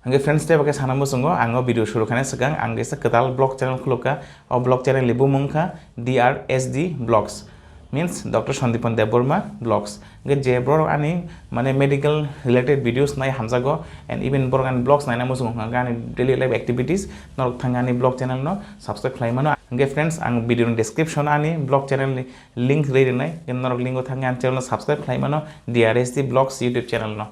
Hingga friends teh pakai sana musungo anggo video suruh karena sekarang angge seketal blog channel khuluka o blog channel libu mungka DRSD blogs means Dr. Sandipan Deborma blogs hingga je bro ani mane medical related videos nai hamzago and even bro kan blogs nai na musungo hingga ani daily life activities norok thangani blog channel no subscribe khai mano hingga friends ang video description ani blog channel link ready nai hingga norok link thangan channel subscribe khai mano DRSD blogs YouTube channel no.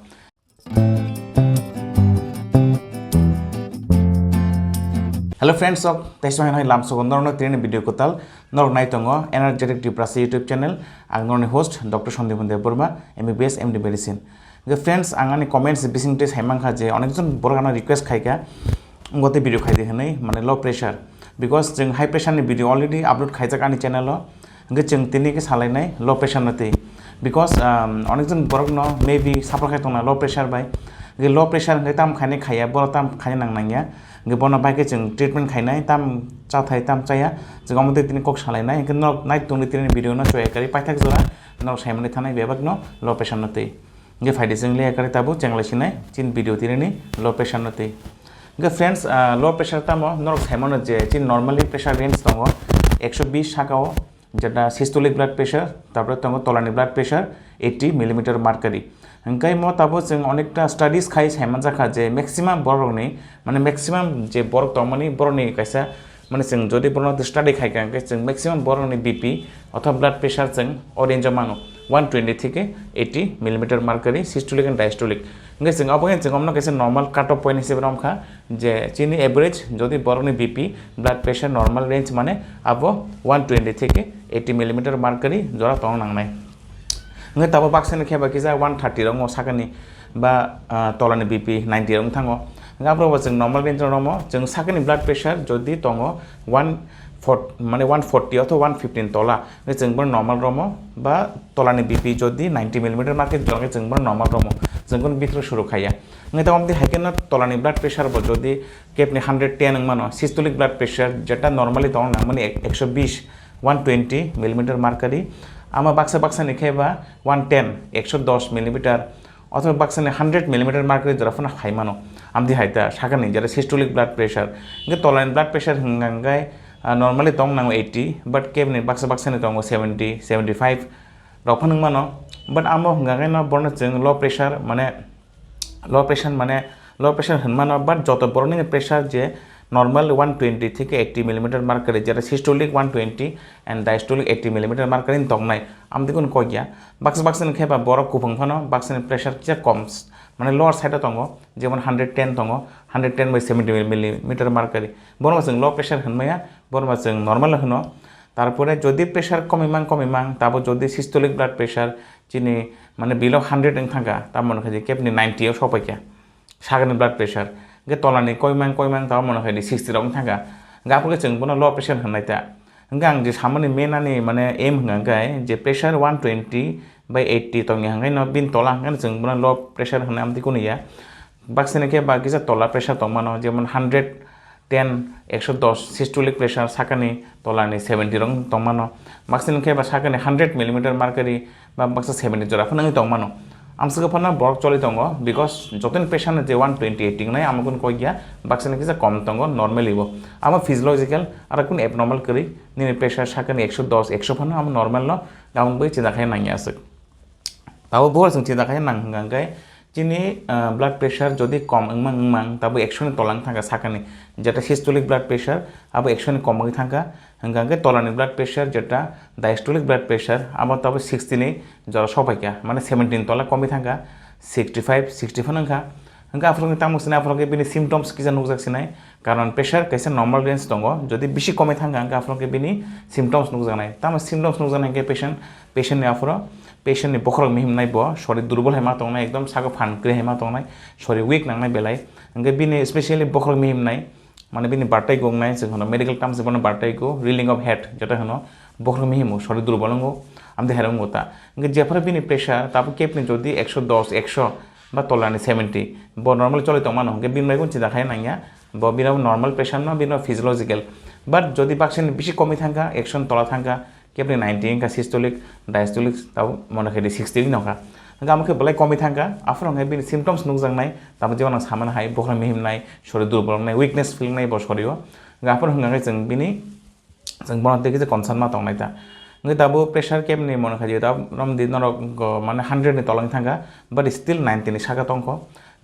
Hello friends of test hai lam sogondor no train video kotal nor nai tongo energetic depressy YouTube channel ang nor host Dr. Sandipan Deborma MBBS MD medicine. Ge friends angani comments bising test hemang kha je onekjon borgana request khaika ngote video khai dekhanai mane low pressure because jeng high pressure ni video already upload khaijak ani channel lo ge jeng tini ke salainai low pressure nate because onekjon borok no maybe sapor khai tongna low pressure bai ge low pressure ngai tam khane khaya bor tam khane nang nangya ge bona bai ke jeng treatment khainai tam cha thai tam chaya jeng amode tini kok salainai ke no nai tungni tini video no choy kari paithak jora no saimani thanai bebak no low pressure nate ge faide jeng le kari tabu chengla sinai chin video tini low pressure nate ge friends low pressure tamo no saimano je chin normally pressure range tongo 120 sakao যেটা systolic blood pressure তারপরে তঙ্গ তলানি blood pressure 80 millimetre mercury হংকাই ম তাবো जों অনেকটা studies খাই সাইমান জাখা যে maximum বরনি মানে maximum যে বরক তমনি বরনি কাইসা মানে जों যদি বরন স্টাডি খাই কাঙ্কে जों ম্যাক্সিমাম বরনি বিপি অথবা ব্লাড প্রেসার जों অরেঞ্জ মানো 120 থেকে 80 millimetre mercury systolic and diastolic হংকে जों অবগে जों আমনা কাইসা নরমাল কাট অফ পয়েন্ট হিসেবে রমখা যে চিনি এভারেজ যদি বরনি BP blood pressure normal range মানে আবো 120 থেকে 80 মিলিমিটার মার্কারি জরা তং নাংনাই ngai tabo baksani kheba kisa 130 rong sakani ba tolani bp 90 rong thango ngapro ba जों normal range romo जों sakani blood pressure jodi tongo 140 মানে 140 অথবা 115 tola जों बर normal romo ba tolani bp jodi 90 millimetre মার্কে জঙ্গে जों बर normal romo जों কোন ভিতর শুরু খাইয়া ngai tabo amdi haikena tolani blood pressure bo jodi kepni 110 ng mano systolic blood pressure যেটা normally tong na মানে 120 120 millimetre mercury ama baksa nikheba 110 110 millimetre অথবা বাক্সানে 100 মিলিমিটার মার্কারি জরাফনা খাইমানো আমদি হাইতা সাকানি যারা সিস্টোলিক ব্লাড প্রেসার গে তলাইন ব্লাড প্রেসার হংগাঙ্গাই normally তং নাও 80 বাট কেবনি বাক্সানে তং 70 75 রফন মানো বাট আমো হংগাঙ্গাই না বর্ণ जों লো প্রেসার মানে লো প্রেসার হনমানো বাট যত বর্ণিং প্রেসার যে নরমাল 120 থেকে 80 মিলিমিটার মার্কারি যেটা systolic 120 and diastolic 80 millimetre mercury তংনাই আমদি কোন কইয়া বাক্সানে খেবা বরক কুফংফানো বাক্সানে প্রেসার কিয়া কম মানে লোয়ার সাইডে তঙ্গ যেমন 110 তঙ্গ 110 বাই 70 মিলিমিটার মার্কারি বরং जों লো প্রেসার হনমায়া বরং जों নরমাল হনো তারপরে যদি প্রেসার কমিমাং তারপর যদি সিস্টোলিক ব্লাড প্রেসার চিনি মানে বিলো 100 এং থাকা তার মনে হয় যে কেপনি 90 এও সবাইকা সাগানি ব্লাড প্রেসার গে তলানি কইমাং তাও মনে হয় 60 রং থাকা গাপুকে जों বনা লো প্রেসার হনাইতা হংगा आं जे सामने मेनानि माने एम हंगाय जे प्रेसार 120 बाय 80 तंनि हंगाय न बिन तला हंगाय जों बना लो प्रेसार हना आमति कोनिया बाक्सने के बाकिसा तला प्रेसार तंमानो जेमन 110 110 सिस्टोलिक प्रेसार साकानि तलानि 70 रं तंमानो बाक्सने के बा साकानि 100 मिलिमिटार मार्कारि बा बाक्सा 70 जरा फनांगि तंमानो आमसगा फना बरक चलि तंगो बिकज जतन पेशेंट जे 120 80 नाय आमकुन कइया बाक्सने किसा कम तंगो नॉर्मल इबो आमा फिजियोलॉजिकल आरो कुन एबनॉर्मल करि नि प्रेशर साकानि 110 100 फना आम नॉर्मल न गाउन बै चिदा खाय नांगियासो ताबो बोर जों चिदा खाय नांगांगाय जिनि ब्लाड प्रेशर जदि कम इंमां ताबो 100 नि तलां थांगा साकानि जेटा सिस्टोलिक ब्लाड प्रेशर आबो 100 नि कमगै थांगा हंगांगे तलानि ब्लाड प्रेशर जेटा डायस्टोलिक ब्लाड प्रेशर आबो ताबो 60 नि जरा सबाइका माने 17 तला कमि थांगा 65 64 नंखा हंगा आफलंगे तामुसना आफलंगे बिनि सिम्पटम्स किजा नुजाक्सिनाय कारण प्रेशर कैसे नॉर्मल रेंज दंगो जदि बिसि कमि थांगा हंगा आफलंगे बिनि सिम्पटम्स नुजानाय ताम सिम्पटम्स नुजानाय के पेशेंट नि आफरो पेशेंट नि बखरक मिहिमनाय बो शरीर दुर्बल हेमा तंनाय एकदम सागो फानक्रे हेमा तंनाय शरीर वीक नांनाय बेलाय हंगे बिनि स्पेशली बखरक मिहिमनाय माने बिनि बारटाय गंनाय जों होनो मेडिकल टार्म्स बनो बारटाय गो रिलिंग अफ हेड जेटा होनो बखरक मिहिमो शरीर दुर्बल नंगो आमदे हेरंग गोता हंगे जेफोर बिनि प्रेशर ताबो केपनि जदि 110 100 बा तलानि 70 बो नॉर्मल चले तंमानो हंगे बिनमाय कोन चिदा खाय नांगिया बो बिना नॉर्मल प्रेशर न बिना फिजियोलॉजिकल बट जदि बाक्सिन बिसि कमि थांगा 100 तला थांगा केपनि 90 का सिस्टोलिक डायस्टोलिक ताबो मने खेदि 60 नखा আমাকে বলে কমি থাকা আফর বিনি সিমটমস নুকজাंनाय তারপর যেমন সামান হাই বखरा मिहिमनाय शरीर दुर्बलनाय उइकनेस फिलनाय ब शरीर गाफोर हंगाङै जों बिनि जों बना देखि जे कनसार्न मा दंनाय ता ngai tabu pressure केमनि मन खाजि ता रम दिन माने 100 नि तलां थांगा but still 90 नि सागा तंखो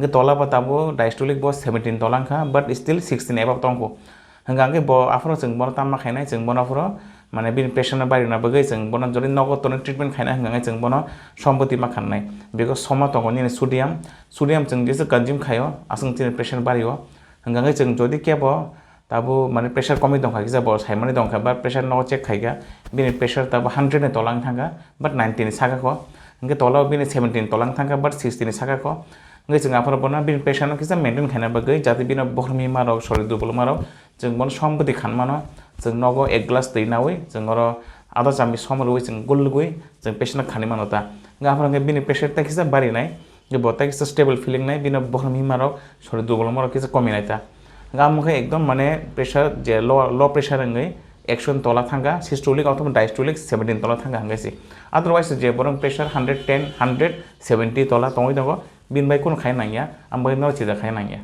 ngai तला बा ताबु diastolic ब 17 तलां खा but still 16 एबा तंखो हंगाङै ब आफरो जों बना तामा खायनाय जों बना फरो माने बिनि प्रेसारना बारिना बगै जों बना जरि नगतनि ट्रिटमेन्ट खायना हंगाङै जों बना सम्पति मा खाननाय बेखौ समा तंगनि सोडियम जों जेसे कन्ज्युम खायो आसं तिनि प्रेसार बारियो हंगाङै जों जदि केबो ताबु माने प्रेसार कमी दंखा कि जाबो साइमानि दंखा बा प्रेसार न चेक खाइगा बिनि प्रेसार ताबु 100 नि तलां थांगा बट 90 नि सागा को इंगे तलाव बिनि 17 तलां थांगा बट 60 नि सागा को इंगे जों आफर बना बिनि प्रेसार न किसा मेंटेन खायना बगै जाते बिना बखरमि मारो शरीर दुर्बल मारो जों बन सम्पति खानमानो जों नगो 1 ग्लास दै नावै जों अर आधा चामच सम रुइ जों गुलगुइ जों पेशेंट खानि मानोता इंगे आफर बिनि प्रेसार ता किसा बारिनाय जे बता किसा स्टेबल फीलिंग नाय बिना बखरमि मारो शरीर दुर्बल मारो किसा कमिनायता गामुखे एकदम माने प्रेसार जे लो प्रेसार ngै 100 तला थांगा सिस्टोलिक अथवा डायस्टोलिक 17 तला थांगा हंगायसि अदरवाइज जे बरं प्रेसार 110 170 तला तंगै दंगो बिन बाय कोन खाय नांगिया आमबाय न चिजा खाय नांगिया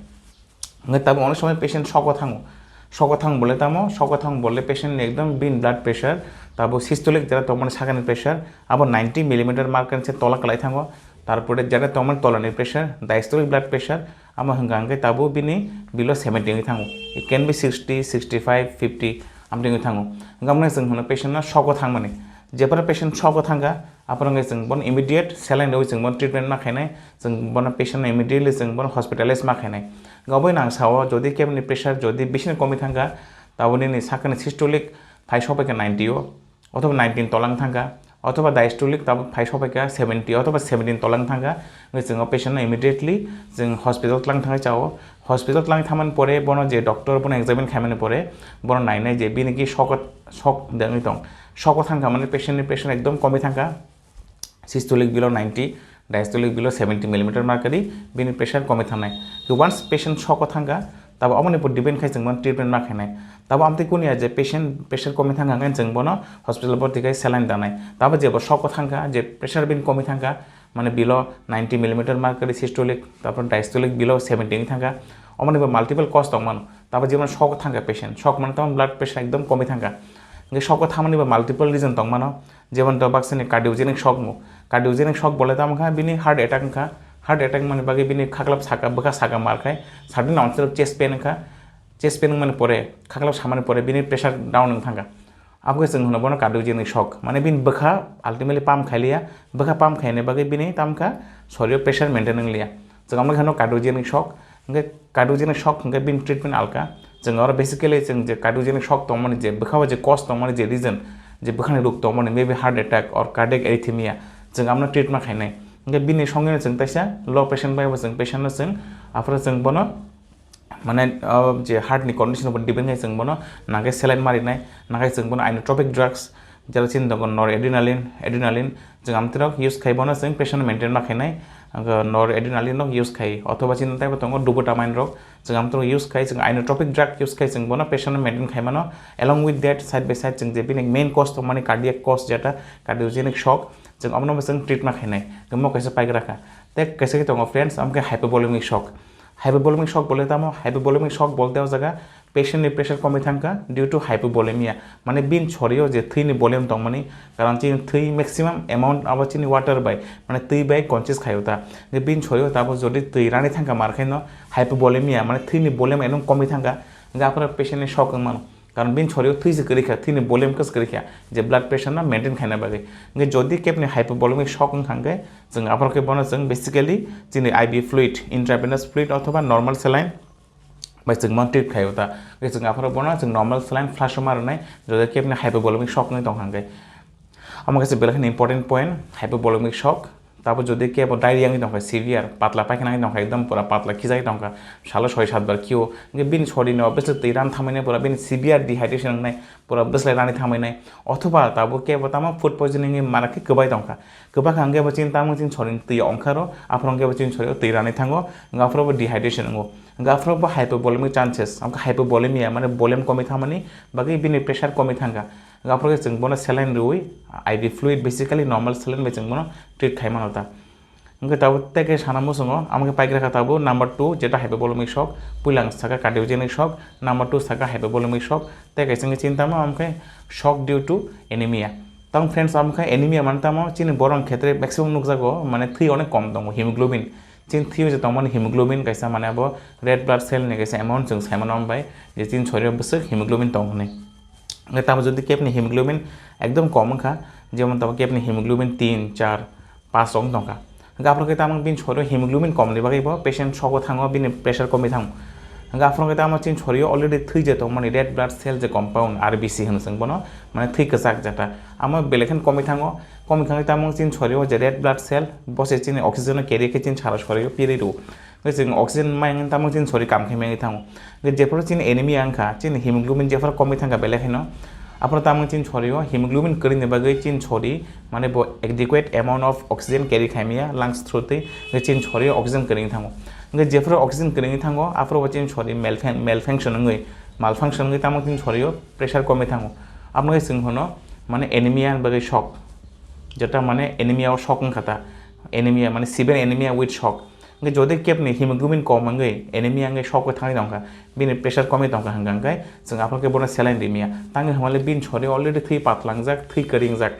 ngै तब अनेक समय पेशेंट शक थांग बोले तामो शक थांग बोले पेशेंट एकदम बिन ब्लड प्रेसार ताबो सिस्टोलिक जरा तमन सागानि प्रेसार अब 90 मिलीमीटर मार्कर से तला कलाई थांगो तारपरे जरा तमन तलानि प्रेसार डायस्टोलिक ब्लड प्रेसार आमा हंगांगे ताबो बिनि बिलो 70 थांगो इट कैन बी 60 65 50 आमदिङै थाङो गामने जों होनो पेशेंटना शक थांमाने जेपर पेशेंट शक थांगा आपरंगे जों बन इमिडिएट सेलाइन दो जों बन ट्रिटमेन्ट मा खायनाय जों बन पेशेंट इमिडिएटली जों बन हॉस्पिटलाइज मा खायनाय गावबै नांसाव जदि केमनि प्रेसार जदि बिसिनि कमी थांगा ताबोनि नि साकनि सिस्टोलिक 5 होबेका 90 अथवा 19 तलां थांगा अथवा डायस्टोलिक ताबो 5 होबेका 70 अथवा 17 तलां थांगा जों पेशेंटना इमिडिएटली जों हॉस्पिटल तलां थाङै चाओ हॉस्पिटल तलां थामान परे बन जे डॉक्टर बन एग्जामिन खायमाने परे बन नायनाय जे बिनि कि शक दङै दं शक थांगा माने पेशेंटनि प्रेसार एकदम कमी थांगा systolic below 90 diastolic below 70 millimetre mercury बिनि प्रेसार कमी थानाय वन्स पेशेंट शक थांगा तब अमनि पर डिपेंड खाय जों ट्रिटमेन्ट मा खायनाय तब आमते कुनिया जे पेशेंट प्रेसार कमी थांगा गान जों बन हॉस्पिटल पर तिखाय सेलाइन दानाय तब जेबो शक थांगा जे प्रेसार बिन कमी थांगा माने बिलो 90 मिलीमीटर मार्करि सिस्टोलिक तब डायस्टोलिक बिलो 70 थांगा अमनि मल्टीपल कॉज दंमान तब जेमन शक थांगा पेशेंट शक माने तम ब्लड प्रेसार एकदम कमी थांगा nge shock thamani ba multiple reason tongmano jemon to baksini cardiogenic shock bole tam kha bini heart attack mane bagi bini khaklap saka baka saka mar khai sudden onset of chest pain mane pore khaklap samane pore bini pressure down thanga आपको जों होनो बनो cardiogenic शक माने बिन बखा ultimately palm खाइलिया बखा palm खाइने बगे बिनि तामखा शरीर pressure maintain लिया जों हमने खानो कार्डियोजेनिक शक nge कार्डियोजेनिक शक nge बिन ट्रिटमेंट आलका जों और बेसिकली जों जे कार्डियोजेनिक शक तो माने जे बखा जे कॉज तो माने जे रीजन जे बखानि रोग तो माने मेबी हार्ट अटैक और कार्डियक एरिथमिया जों हमने ट्रिटमेंट खाइनाय nge बिनि संगे जों तैसा लो पेशेंट बाय जों पेशेंट जों आफर जों बनो माने जे हार्टनि कन्डिशन पर डिपेंड है जों बनो नागे सेलाइन मारिनाय नागे जों बनो आइनोट्रोपिक ड्रग्स जेराव चिन दङ नर एड्रिनालिन जों आमतिराव यूज खाइबनो जों पेशेंट मेंटेन माखायनाय नर एड्रिनालिन यूज खाइ अथवा चिन ताइबो दङ डुबोटामाइन रग जों आमतिराव यूज खाइ जों आइनोट्रोपिक ड्रग यूज खाइ जों बनो पेशेंट मेंटेन खाइमानो along with that side by side जों जे बिनि मेन कॉज तो माने कार्डियक कॉज जेटा कार्डियोजेनिक शक जों अमनो जों ट्रिटमेंट खाइनाय गमो कैसे पाइग्राखा ते कैसे दङ फ्रेंड्स हमके हाइपोवोलेमिक शक हाइपोवोलेमिक शक बोले तामो हाइपोवोलेमिक शक बोलते हो जगह पेशेंट नि प्रेशर कमी थांका ड्यू टू हाइपोवोलेमिया माने बिन छरियो जे थैनि वॉल्यूम दं माने कारण चिन थै मैक्सिमम अमाउंट अब चिन वाटर बाय माने थै बाय कन्सियस खायोता जे बिन छरियो ताबो जदि थै रानि थांका मारखायनो हाइपोवोलेमिया माने थैनि वॉल्यूम एकदम कमी थांका जाफोर पेशेंट नि शक मानो कारण बिन छरियो थै जे करिखा थैनि वॉल्यूम कस करिखा जे ब्लड प्रेशर ना मेंटेन खायना बागे नगे जदि केपनि हाइपोवोलेमिक शक खांगे जों आपरके बनो जों बेसिकली चिनि आईवी फ्लुइड इंट्रावेनस फ्लुइड अथवा नॉर्मल सेलाइन बाय जों ट्रिट खायोता जों आफर बनो जों नॉर्मल सेलाइन फ्लाश मारनाय जदि केपनि हाइपोवोलेमिक शक नै दं खांगे आमगासे बेलखन इंपोर्टेंट पॉइंट हाइपोवोलेमिक शक ताबो जदि केबो डायरिया नि दंखा सिवियर पातला पायखाना नि दंखा एकदम पूरा पातला खिजाय दंखा सालो 6-7 बार कियो नगे बिन छरिनो बेसे तैरान थामैने पूरा बिन सिवियर डिहाइड्रेशन नै पूरा बेसलाय रानि थामैने अथवा ताबो केबो तामा फूड पॉइजनिंग नि मारके गोबाय दंखा गोबा खांगे बचिन तामो चिन छरिन तै अंखारो आफरंगे बचिन छरियो तैरानि थांगो गाफरबो डिहाइड्रेशन ngो गाफरबो हाइपोवोलेमिक चांसेस हमका हाइपोवोलेमिया माने वॉल्यूम कमी थामनि बाकी बिनि प्रेशर कमी थांगा गाफरके जों बनो सेलाइन रुई IV fluid basically normal saline बे जों बनो ट्रिट खायमानोता ओमफ्राय ताबो तेके सानामो सङो আমাকে পাইকারি খাতাবো নাম্বার 2 যেটা হাইপোভলিমিক শক পুইলাংস থাকা কার্ডিওজেনিক শক নাম্বার 2 থাকা হাইপোভলিমিক শক তেকে সঙ্গে চিন্তামো আমাকে শক ডিউ টু এনিমিয়া তখন ফ্রেন্ডস আমাকে এনিমিয়া মানে তামো চিনি বরং ক্ষেত্রে ম্যাক্সিমাম নুকজাগো মানে থ্রি অনেক কম দङ হিমোগ্লোবিন চিন থ্রি যে তখন হিমোগ্লোবিন কাইসা মানে আবো রেড ব্লাড সেল নে কাইসা অ্যামাউন্ট जों साइमन बाय যে চিন শরীর বসে হিমোগ্লোবিন দङ ने তারপর যদি কি আপনি হিমোগ্লোবিন একদম কম খা যেমন তারপর কি আপনি হিমোগ্লোবিন 3 4 5 রং দङा गाफ्रों के तामंग बिन छोरो हिमोग्लोबिन कम नि बागै पेशेंट सको थाङो बिन प्रेशर कमी थाङ गाफ्रों के तामंग चिन छोरियो अलरेडी थै जेतो माने रेड ब्लाड सेल जे कम्पाउंड आरबीसी होनो जों बनो माने थै कसाक जाता आमा बेलेखन कमी थाङो कमी खाङै तामंग चिन छोरियो जे रेड ब्लाड सेल बसे चिन अक्सिजन केरि के चिन सारा छोरियो पिरिरु जों अक्सिजन मायन तामंग चिन छोरि काम खेमेङै थाङो जेफोर चिन एनिमिया आंखा चिन हिमोग्लोबिन जेफोर कमी थाङा बेलेखनो আপনার তামং চিন ছড়িও হিমোগ্লোবিন করিনে বাগৈ চিন ছড়ি মানে adequate amount of oxygen carry খাইমিয়া লাংস থ্রুতে চিন ছড়িও অক্সিজেন করিনে থাঙ্গো যেফোর অক্সিজেন করিনে থাঙ্গো আফ্রো চিন ছড়ি মেলফাংশন নৈ মালফাংশন নৈ তামং চিন ছড়িও প্রেসার কমে থাঙ্গো আপনাকে जों হনো মানে এনিমিয়া বাগৈ শক যেটা মানে এনিমিয়া ও শক খাতা এনিমিয়া মানে সিভিয়ার এনিমিয়া উইথ শক যদি কেপনি হিমোগ্লোবিন কম আঙ্গै एनीमिया आंगै शक थाङै दंखा बिनि प्रेसार कमी दंखा हांगांगाय जों आपलके बनो सेलाइन रिमिया तांगै हमाले बिन छरे अलरेडी थै पातलांजाक थै करिंजाक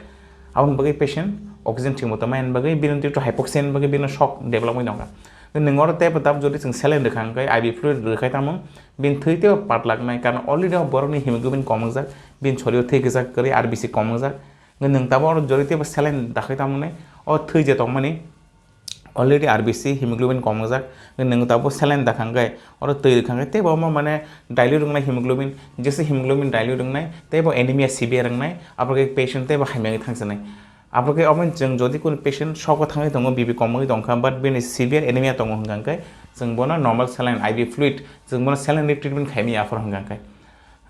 आउन बगै पेशेंट ऑक्सीजन थिमोता माइन बगै बिन टु हाइपोक्सिन बगै बिन शक डेभलपमै दंखा नोंगर तेप ताप जदि जों सेलाइन रखांगाय आईवी फ्लुइड रखाय तामं बिन थैते पातलाकनाय कारण अलरेडी बरनि हिमोग्लोबिन कमजाक बिन छरियो थै गजाक करि आरबीसी कमजाक नों ताबो जरिते सेलाइन दाखै तामने अ थै जे तंमानि अलरेडी आरबीसी हिमोग्लोबिन कम जाक नों ताबो सेलाइन दाखांगाय और तै रखांगाय तेबो माने डाइल्यूट रंगनाय हिमोग्लोबिन जेसे हिमोग्लोबिन डाइल्यूट रंगनाय तेबो एनीमिया सीवियर रंगनाय आपके पेशेंट तेबो हाइमेङै थांसनाय आपके अमन जों जदि कोन पेशेंट सको थाङै दङ बीबी कमै दंखा बाट बेनि सीवियर एनीमिया दङ हंगांगाय जों बनो नर्माल सेलाइन आईवी फ्लुइड जों बनो सेलाइन ट्रिटमेंट खाइमिया आफर हंगांगाय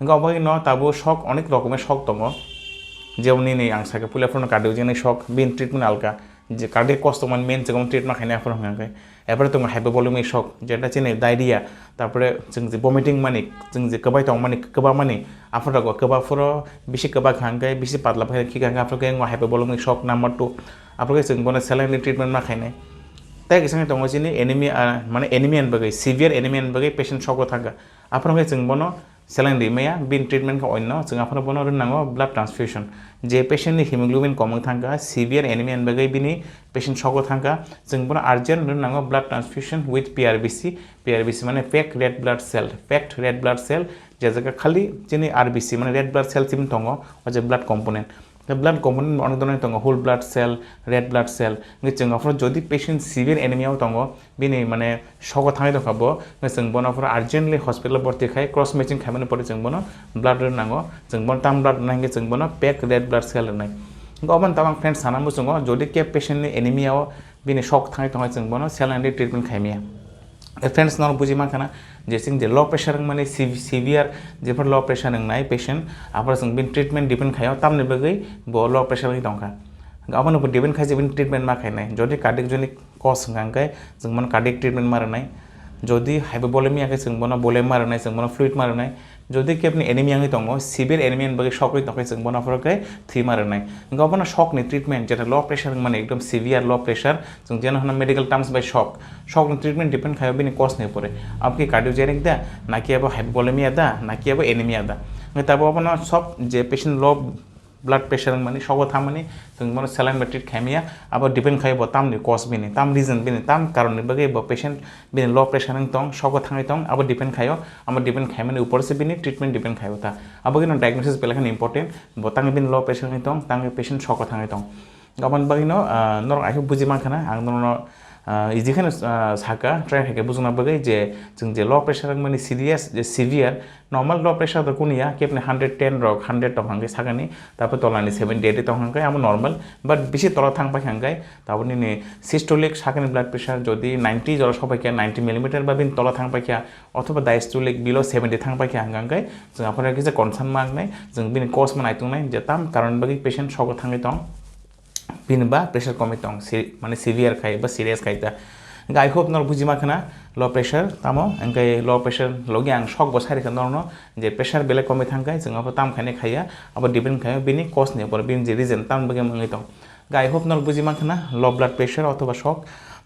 हंगा अबगै न ताबो शक अनेक रकमेर शक दङ जेवनि नै आं साके पुलाफोरनो कार्डियोजेनिक शक बिन ट्रिटमेंट आलगा যে কার্ডিয়াক কষ্ট মান মেন যেমন ট্রিটমেন্ট খাইনা আফর হंगांगाय এবারে তো হাইপোভলিমিক শক যেটা চিনে ডায়রিয়া তারপরে जों যে ভমিটিং মানে जों যে কবাই তং মানে কবা মানে আফর রাগো কবাফর বেশি কবা খাंगाय বেশি পাতলা ফাই কি খাंगा আফরকে হাইপোভলিমিক শক নাম্বার 2 আফরকে जों বনে স্যালাইন ট্রিটমেন্ট না খাইনাय তাই কিছু দङ চিনি এনিমিয়া মানে এনিমিয়ান বগै সিভিয়ার এনিমিয়ান বগै পেশেন্ট শক থাকা আফরকে जों বনো सेलाइन रिमिया बिन ट्रिटमेंट का अन्य जों आफर बनो रनांगो ब्लाड ट्रांसफ्यूजन जे पेशेंट नि हिमोग्लोबिन कम थांगा सीवियर एनीमिया बगै बिनि पेशेंट सको थांगा जों बनो अर्जेंट रनांगो ब्लाड ट्रांसफ्यूजन विथ पीआरबीसी माने पैक्ड रेड ब्लाड सेल जे जगह खाली जिनि आरबीसी माने रेड ब्लाड सेल सिम दङ अजे ब्लाड कम्पोनेंट ब्लाड कम्पोनेंट अनेक धरনের दङ whole blood cell red blood cell जों आफर जदि पेशेंट सीवियर एनीमिया दङ बिनि माने सको थाङै दखाबो जों बनो आफर अर्जेंटली हॉस्पिटल भर्ती खाय क्रस मैचिंग खायमाने परे जों बनो ब्लाड रनांगो जों बनो ताम ब्लाड नांगे जों बनो पैक रेड ब्लाड सेल रनाय गबन तामां फ्रेंड्स सानामो जों जदि के पेशेंट नि एनीमिया बिनि सक थाङै दङ जों बनो सेलाइन ट्रिटमेंट खायमिया फ्रेंड्स नर बुझिमा खाना जे सिंग जे लो प्रेशर माने सीवियर जेफोर लो प्रेशर नाय पेशेंट आफर जों बिन ट्रिटमेंट डिपेंड खायो तामने बगै बो लो प्रेशर नि दंखा गाबन ऊपर डिपेंड खाय जे बिन ट्रिटमेंट मा खायनाय जदि कार्डियोजेनिक कज हंगांगाय जों मन कार्डियक ट्रिटमेंट मारनाय जदि हाइपोभोलेमिया के जों बनो बोलेम मारनाय जों बनो फ्लुइड मारनाय जदि के अपनी एनीमिया दङ सीवियर एनीमिया बगै शक दङ जों बनो फरकै थि मारनाय गाबन शक नि ट्रिटमेंट जेटा लो प्रेशर माने एकदम सीवियर लो प्रेशर जों जेन हना मेडिकल टर्म्स बाय शक नि ट्रिटमेंट डिपेंड खायो बिनि कज नै परे आपके कार्डियोजेनिक दा नाकि अब हाइपोभोलेमिया दा नाकि अब एनीमिया दा तब अपन सब जे पेशेंट लो ब्लाड प्रेशर माने सको थामनि जों बनो सेलाइन ट्रिट खायमिया अब डिपेंड खायो तामनि कज बिनि ताम रिजन बिनि ताम कारण बगै ब पेशेंट बिनि लो प्रेशर दङ सको थाङै दङ अब डिपेंड खायो अब डिपेंड खायमाने ऊपर से बिनि ट्रिटमेंट डिपेंड खायो ता अब बिनो डायग्नोसिस बेलेखन इम्पोर्टेंट ब तांगे बिनि लो प्रेशर दङ तांगे पेशेंट सको थाङै दङ गाबन बगिनो नर आइखौ बुजिमा खाना आं नर इजिखाने साका ट्राय हाके बुझना बगै जे जों जे लो प्रेशर माने सीरियस जे सिवियर नर्माल लो प्रेशर त कुनिया केपने 110 रक 100 तक हांगे सागानि तापर तलानि 70 तक हांगे आम नर्माल बाट बेसी तला थांबाय हांगे ताबनि ने सिस्टोलिक सागानि ब्लाड प्रेशर जदि 90 जरा सबायखा 90 मिलीमीटर बा बिन तला थांबायखा अथवा डायस्टोलिक बिलो 70 थांबायखा हांगे जों आफोरा किसे कनसार्न मागनाय जों बिनि कज मान आइतुंनाय जे ताम कारण बगै पेशेंट सको थांगे दं बिनबा प्रेशर कमी दं माने सिवियर खाय बा सीरियस खायता आई होप नर बुझिमा खाना लो प्रेशर तामो अंकै लो प्रेशर लगे आं शक बसारि खननो जे प्रेशर बेले कमी थांगाय जों अब ताम खाने खाया अब डिपेंड खायो बिनि कज ने पर बिन जे रिजन ताम बगे मंगै दं आई होप नर बुझिमा खाना लो ब्लड प्रेशर अथवा शक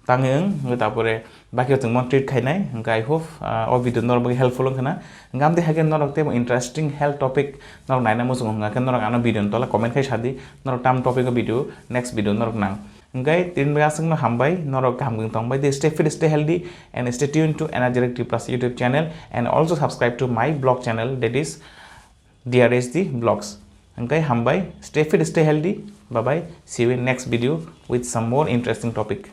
tangeng tapore baki tung mon treat khainai I hope o video norok helpful khana ngam de hagen norok te interesting health topic norok naina mo sung ngaken norok ano video tola comment khai sadi norok tam topic video next video norok nang ngai tin ba sung no hambai norok hamgung tongbai de stay fit stay healthy and stay tuned to energetic T plus YouTube channel and also subscribe to my blog channel that is DRSD blogs ngai hambai stay fit stay healthy bye bye see you in next video with some more interesting topic